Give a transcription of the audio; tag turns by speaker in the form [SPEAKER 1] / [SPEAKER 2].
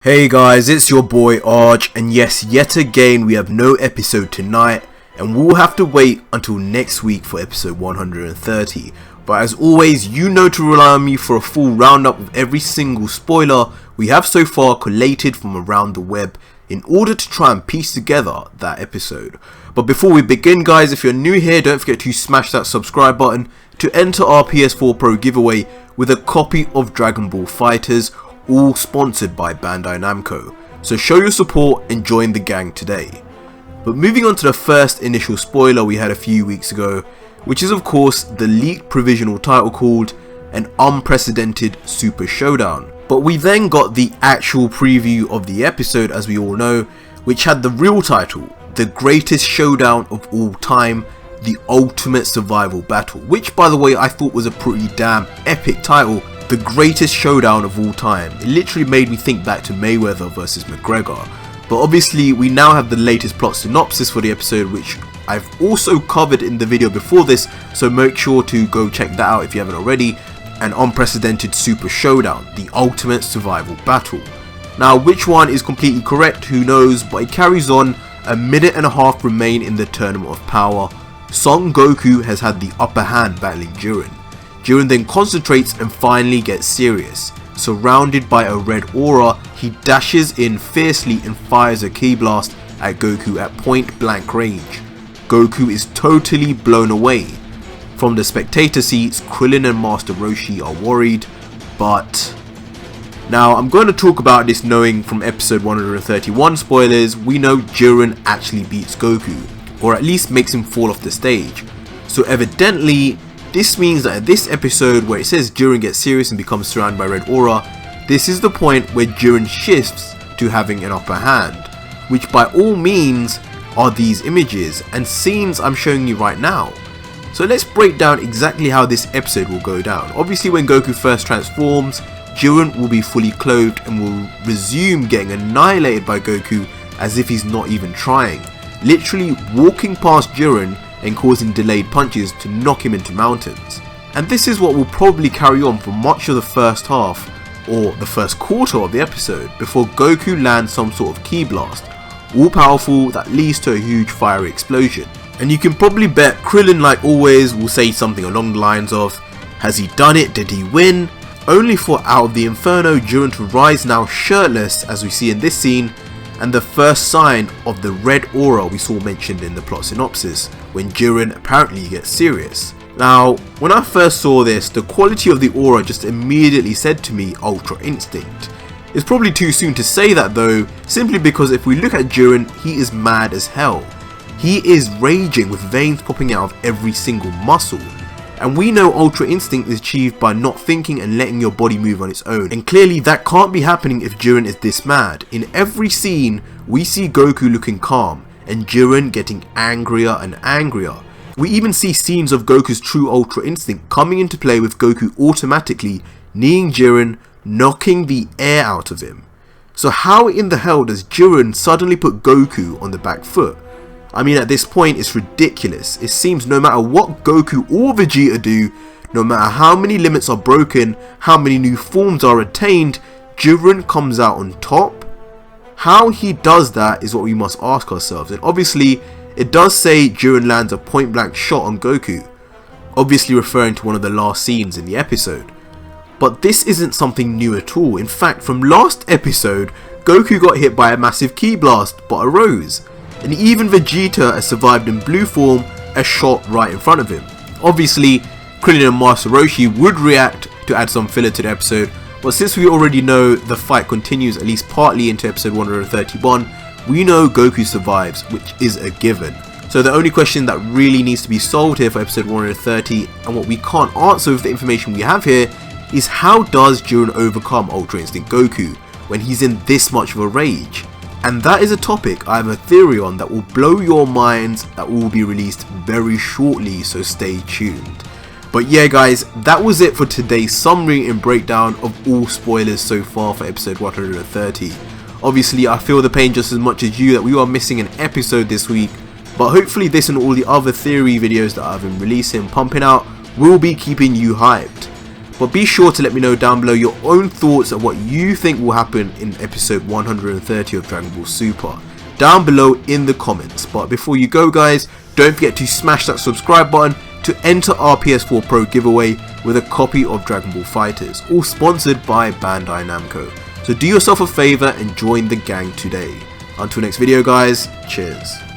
[SPEAKER 1] Hey guys, it's your boy Arch, and yes, yet again we have no episode tonight, and we'll have to wait until next week for episode 130. But as always, you know to rely on me for a full roundup of every single spoiler we have so far collated from around the web in order to try and piece together that episode. But before we begin guys, if you're new here, don't forget to smash that subscribe button to enter our PS4 Pro giveaway with a copy of Dragon Ball FighterZ, all sponsored by Bandai Namco. So show your support and join the gang today. But moving on to the first initial spoiler we had a few weeks ago, which is of course the leaked provisional title called An Unprecedented Super Showdown. But we then got the actual preview of the episode, as we all know, which had the real title, The Greatest Showdown of All Time, The Ultimate Survival Battle, which by the way I thought was a pretty damn epic title. The Greatest Showdown of All Time. It literally made me think back to Mayweather versus McGregor. But obviously we now have the latest plot synopsis for the episode, which I've also covered in the video before this, so make sure to go check that out if you haven't already. An Unprecedented Super Showdown, The Ultimate Survival Battle. Now which one is completely correct, who knows, but it carries on. A minute and a half remain in the Tournament of Power. Son Goku has had the upper hand battling Jiren. Jiren then concentrates and finally gets serious. Surrounded by a red aura, he dashes in fiercely and fires a ki blast at Goku at point blank range. Goku is totally blown away. From the spectator seats, Krillin and Master Roshi are worried, but... Now I'm going to talk about this knowing from episode 131 spoilers, we know Jiren actually beats Goku, or at least makes him fall off the stage. So evidently, this means that in this episode where it says Jiren gets serious and becomes surrounded by red aura, this is the point where Jiren shifts to having an upper hand, which by all means are these images and scenes I'm showing you right now. So let's break down exactly how this episode will go down. Obviously when Goku first transforms, Jiren will be fully clothed and will resume getting annihilated by Goku as if he's not even trying, literally walking past Jiren and causing delayed punches to knock him into mountains. And this is what will probably carry on for much of the first half or the first quarter of the episode before Goku lands some sort of ki blast, all powerful, that leads to a huge fiery explosion. And you can probably bet Krillin, like always, will say something along the lines of, has he done it, did he win? Only for out of the inferno Jiren to rise now shirtless as we see in this scene, and the first sign of the red aura we saw mentioned in the plot synopsis, when Jiren apparently gets serious. Now, when I first saw this, the quality of the aura just immediately said to me Ultra Instinct. It's probably too soon to say that though, simply because if we look at Jiren, he is mad as hell. He is raging with veins popping out of every single muscle. And we know Ultra Instinct is achieved by not thinking and letting your body move on its own. And clearly that can't be happening if Jiren is this mad. In every scene, we see Goku looking calm and Jiren getting angrier and angrier. We even see scenes of Goku's true Ultra Instinct coming into play with Goku automatically kneeing Jiren, knocking the air out of him. So how in the hell does Jiren suddenly put Goku on the back foot? I mean, at this point it's ridiculous. It seems no matter what Goku or Vegeta do, no matter how many limits are broken, how many new forms are attained, Jiren comes out on top. How he does that is what we must ask ourselves, and obviously it does say Jiren lands a point blank shot on Goku, obviously referring to one of the last scenes in the episode. But this isn't something new at all. In fact, from last episode, Goku got hit by a massive ki blast but arose. And even Vegeta has survived in blue form, a shot right in front of him. Obviously, Krillin and Master Roshi would react to add some filler to the episode, but since we already know the fight continues at least partly into episode 131, we know Goku survives, which is a given. So the only question that really needs to be solved here for episode 130, and what we can't answer with the information we have here, is how does Jiren overcome Ultra Instinct Goku when he's in this much of a rage? And that is a topic I have a theory on that will blow your minds, that will be released very shortly, so stay tuned. But yeah guys, that was it for today's summary and breakdown of all spoilers so far for episode 130. Obviously I feel the pain just as much as you that we are missing an episode this week, but hopefully this and all the other theory videos that I've been releasing, pumping out, will be keeping you hyped. But be sure to let me know down below your own thoughts of what you think will happen in episode 130 of Dragon Ball Super down below in the comments. But before you go guys, don't forget to smash that subscribe button to enter our PS4 Pro giveaway with a copy of Dragon Ball FighterZ, all sponsored by Bandai Namco. So do yourself a favour and join the gang today. Until next video guys, cheers.